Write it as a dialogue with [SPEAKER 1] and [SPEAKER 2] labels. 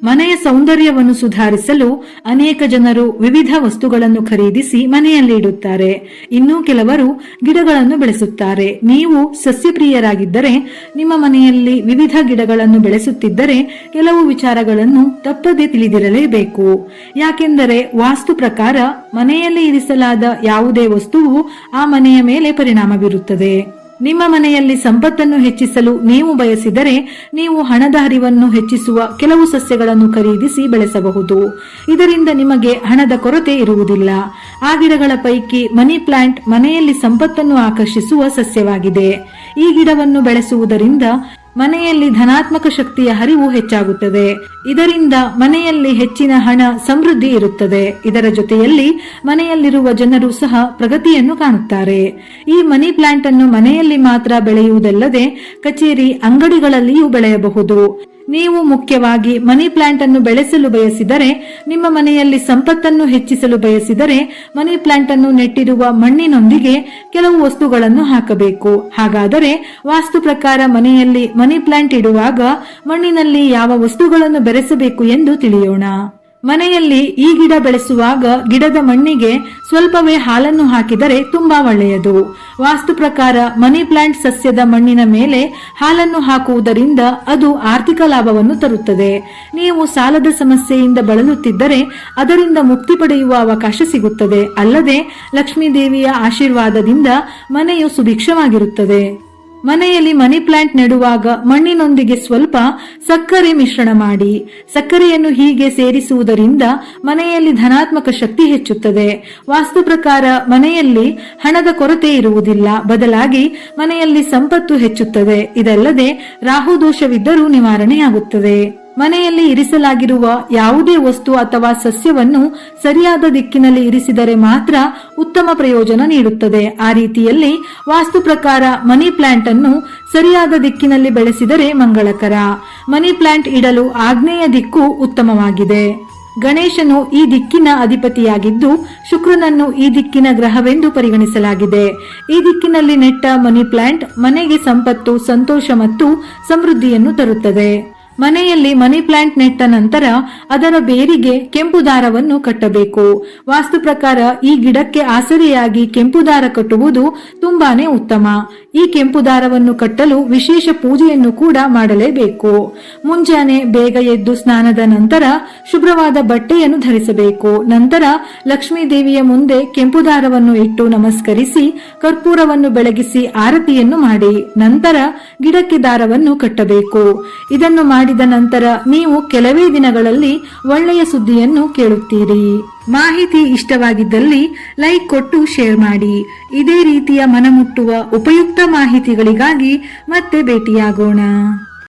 [SPEAKER 1] ಮನೆಯ ಸೌಂದರ್ಯವನ್ನು ಸುಧಾರಿಸಲು ಅನೇಕ ಜನರು ವಿವಿಧ ವಸ್ತುಗಳನ್ನು ಖರೀದಿಸಿ ಮನೆಯಲ್ಲಿ ಇಡುತ್ತಾರೆ. ಇನ್ನೂ ಕೆಲವರು ಗಿಡಗಳನ್ನು ಬೆಳೆಸುತ್ತಾರೆ. ನೀವು ಸಸ್ಯಪ್ರಿಯರಾಗಿದ್ದರೆ, ನಿಮ್ಮ ಮನೆಯಲ್ಲಿ ವಿವಿಧ ಗಿಡಗಳನ್ನು ಬೆಳೆಸುತ್ತಿದ್ದರೆ ಕೆಲವು ವಿಚಾರಗಳನ್ನು ತಪ್ಪದೆ ತಿಳಿದಿರಲೇಬೇಕು. ಯಾಕೆಂದರೆ ವಾಸ್ತು ಪ್ರಕಾರ ಮನೆಯಲ್ಲಿ ಇರಿಸಲಾದ ಯಾವುದೇ ವಸ್ತುವು ಆ ಮನೆಯ ಮೇಲೆ ಪರಿಣಾಮ ಬೀರುತ್ತದೆ. ನಿಮ್ಮ ಮನೆಯಲ್ಲಿ ಸಂಪತ್ತನ್ನು ಹೆಚ್ಚಿಸಲು ನೀವು ಬಯಸಿದರೆ ನೀವು ಹಣದ ಹರಿವನ್ನು ಹೆಚ್ಚಿಸುವ ಕೆಲವು ಸಸ್ಯಗಳನ್ನು ಖರೀದಿಸಿ ಬೆಳೆಸಬಹುದು. ಇದರಿಂದ ನಿಮಗೆ ಹಣದ ಕೊರತೆ ಇರುವುದಿಲ್ಲ. ಆ ಗಿಡಗಳ ಪೈಕಿ ಮನಿ ಪ್ಲಾಂಟ್ ಮನೆಯಲ್ಲಿ ಸಂಪತ್ತನ್ನು ಆಕರ್ಷಿಸುವ ಸಸ್ಯವಾಗಿದೆ. ಈ ಗಿಡವನ್ನು ಬೆಳೆಸುವುದರಿಂದ ಮನೆಯಲ್ಲಿ ಧನಾತ್ಮಕ ಶಕ್ತಿಯ ಹರಿವು ಹೆಚ್ಚಾಗುತ್ತದೆ. ಇದರಿಂದ ಮನೆಯಲ್ಲಿ ಹೆಚ್ಚಿನ ಹಣ ಸಮೃದ್ಧಿ ಇರುತ್ತದೆ. ಇದರ ಜೊತೆಯಲ್ಲಿ ಮನೆಯಲ್ಲಿರುವ ಜನರು ಸಹ ಪ್ರಗತಿಯನ್ನು ಕಾಣುತ್ತಾರೆ. ಈ ಮನಿ ಪ್ಲಾಂಟ್ ಅನ್ನು ಮನೆಯಲ್ಲಿ ಮಾತ್ರ ಬೆಳೆಯುವುದಲ್ಲದೆ ಕಚೇರಿ, ಅಂಗಡಿಗಳಲ್ಲಿಯೂ ಬೆಳೆಯಬಹುದು. ನೀವು ಮುಖ್ಯವಾಗಿ ಮನಿ ಪ್ಲಾಂಟ್ ಅನ್ನು ಬೆಳೆಸಲು ಬಯಸಿದರೆ, ನಿಮ್ಮ ಮನೆಯಲ್ಲಿ ಸಂಪತ್ತನ್ನು ಹೆಚ್ಚಿಸಲು ಬಯಸಿದರೆ ಮನಿ ಪ್ಲಾಂಟ್ ಅನ್ನು ನೆಟ್ಟಿರುವ ಮಣ್ಣಿನೊಂದಿಗೆ ಕೆಲವು ವಸ್ತುಗಳನ್ನು ಹಾಕಬೇಕು. ಹಾಗಾದರೆ ವಾಸ್ತು ಪ್ರಕಾರ ಮನೆಯಲ್ಲಿ ಮನಿ ಪ್ಲಾಂಟ್ ಇಡುವಾಗ ಮಣ್ಣಿನಲ್ಲಿ ಯಾವ ವಸ್ತುಗಳನ್ನು ಬೆರೆಸಬೇಕು ಎಂದು ತಿಳಿಯೋಣ. ಮನೆಯಲ್ಲಿ ಈ ಗಿಡ ಬೆಳೆಸುವಾಗ ಗಿಡದ ಮಣ್ಣಿಗೆ ಸ್ವಲ್ಪವೇ ಹಾಲನ್ನು ಹಾಕಿದರೆ ತುಂಬಾ ಒಳ್ಳೆಯದು. ವಾಸ್ತು ಪ್ರಕಾರ ಮನಿ ಪ್ಲಾಂಟ್ ಸಸ್ಯದ ಮಣ್ಣಿನ ಮೇಲೆ ಹಾಲನ್ನು ಹಾಕುವುದರಿಂದ ಅದು ಆರ್ಥಿಕ ಲಾಭವನ್ನು ತರುತ್ತದೆ. ನೀವು ಸಾಲದ ಸಮಸ್ಯೆಯಿಂದ ಬಳಲುತ್ತಿದ್ದರೆ ಅದರಿಂದ ಮುಕ್ತಿ ಪಡೆಯುವ ಅವಕಾಶ ಸಿಗುತ್ತದೆ. ಅಲ್ಲದೆ ಲಕ್ಷ್ಮೀ ದೇವಿಯ ಆಶೀರ್ವಾದದಿಂದ ಮನೆಯು ಸುಭಿಕ್ಷವಾಗಿರುತ್ತದೆ. ಮನೆಯಲ್ಲಿ ಮನಿ ಪ್ಲಾಂಟ್ ನೆಡುವಾಗ ಮಣ್ಣಿನೊಂದಿಗೆ ಸ್ವಲ್ಪ ಸಕ್ಕರೆ ಮಿಶ್ರಣ ಮಾಡಿ. ಸಕ್ಕರೆಯನ್ನು ಹೀಗೆ ಸೇರಿಸುವುದರಿಂದ ಮನೆಯಲ್ಲಿ ಧನಾತ್ಮಕ ಶಕ್ತಿ ಹೆಚ್ಚುತ್ತದೆ. ವಾಸ್ತು ಪ್ರಕಾರ ಮನೆಯಲ್ಲಿ ಹಣದ ಕೊರತೆ ಇರುವುದಿಲ್ಲ, ಬದಲಾಗಿ ಮನೆಯಲ್ಲಿ ಸಂಪತ್ತು ಹೆಚ್ಚುತ್ತದೆ. ಇದಲ್ಲದೆ ರಾಹು ದೋಷವಿದ್ದರೂ ನಿವಾರಣೆಯಾಗುತ್ತದೆ. ಮನೆಯಲ್ಲಿ ಇರಿಸಲಾಗಿರುವ ಯಾವುದೇ ವಸ್ತು ಅಥವಾ ಸಸ್ಯವನ್ನು ಸರಿಯಾದ ದಿಕ್ಕಿನಲ್ಲಿ ಇರಿಸಿದರೆ ಮಾತ್ರ ಉತ್ತಮ ಪ್ರಯೋಜನ ನೀಡುತ್ತದೆ. ಆ ರೀತಿಯಲ್ಲಿ ವಾಸ್ತು ಪ್ರಕಾರ ಮನಿ ಪ್ಲಾಂಟ್ ಅನ್ನು ಸರಿಯಾದ ದಿಕ್ಕಿನಲ್ಲಿ ಬೆಳೆಸಿದರೆ ಮಂಗಳಕರ. ಮನಿ ಪ್ಲಾಂಟ್ ಇಡಲು ಆಗ್ನೇಯ ದಿಕ್ಕು ಉತ್ತಮವಾಗಿದೆ. ಗಣೇಶನು ಈ ದಿಕ್ಕಿನ ಅಧಿಪತಿಯಾಗಿದ್ದು ಶುಕ್ರನನ್ನು ಈ ದಿಕ್ಕಿನ ಗ್ರಹವೆಂದು ಪರಿಗಣಿಸಲಾಗಿದೆ. ಈ ದಿಕ್ಕಿನಲ್ಲಿ ನೆಟ್ಟ ಮನಿ ಪ್ಲಾಂಟ್ ಮನೆಗೆ ಸಂಪತ್ತು, ಸಂತೋಷ ಮತ್ತು ಸಮೃದ್ಧಿಯನ್ನು ತರುತ್ತದೆ. ಮನೆಯಲ್ಲಿ ಮನಿ ಪ್ಲಾಂಟ್ ನೆಟ್ಟ ನಂತರ ಅದರ ಬೇರಿಗೆ ಕೆಂಪು ದಾರವನ್ನು ಕಟ್ಟಬೇಕು. ವಾಸ್ತು ಪ್ರಕಾರ ಈ ಗಿಡಕ್ಕೆ ಆಸರೆಯಾಗಿ ಕೆಂಪು ದಾರ ಕಟ್ಟುವುದು ತುಂಬಾನೇ ಉತ್ತಮ. ಈ ಕೆಂಪು ದಾರವನ್ನು ಕಟ್ಟಲು ವಿಶೇಷ ಪೂಜೆಯನ್ನು ಕೂಡ ಮಾಡಲೇಬೇಕು. ಮುಂಜಾನೆ ಬೇಗ ಎದ್ದು ಸ್ನಾನದ ನಂತರ ಶುಭ್ರವಾದ ಬಟ್ಟೆಯನ್ನು ಧರಿಸಬೇಕು. ನಂತರ ಲಕ್ಷ್ಮೀ ದೇವಿಯ ಮುಂದೆ ಕೆಂಪು ದಾರವನ್ನು ಇಟ್ಟು ನಮಸ್ಕರಿಸಿ ಕರ್ಪೂರವನ್ನು ಬೆಳಗಿಸಿ ಆರತಿಯನ್ನು ಮಾಡಿ ನಂತರ ಗಿಡಕ್ಕೆ ದಾರವನ್ನು ಕಟ್ಟಬೇಕು. ಇದನ್ನು ಮಾಡಿದ ನಂತರ ನೀವು ಕೆಲವೇ ದಿನಗಳಲ್ಲಿ ಒಳ್ಳೆಯ ಸುದ್ದಿಯನ್ನು ಕೇಳುತ್ತೀರಿ. ಮಾಹಿತಿ ಇಷ್ಟವಾಗಿದ್ದಲ್ಲಿ ಲೈಕ್ ಕೊಟ್ಟು ಶೇರ್ ಮಾಡಿ. ಇದೇ ರೀತಿಯ ಮನಮುಟ್ಟುವ ಉಪಯುಕ್ತ ಮಾಹಿತಿಗಳಿಗಾಗಿ ಮತ್ತೆ ಭೇಟಿಯಾಗೋಣ.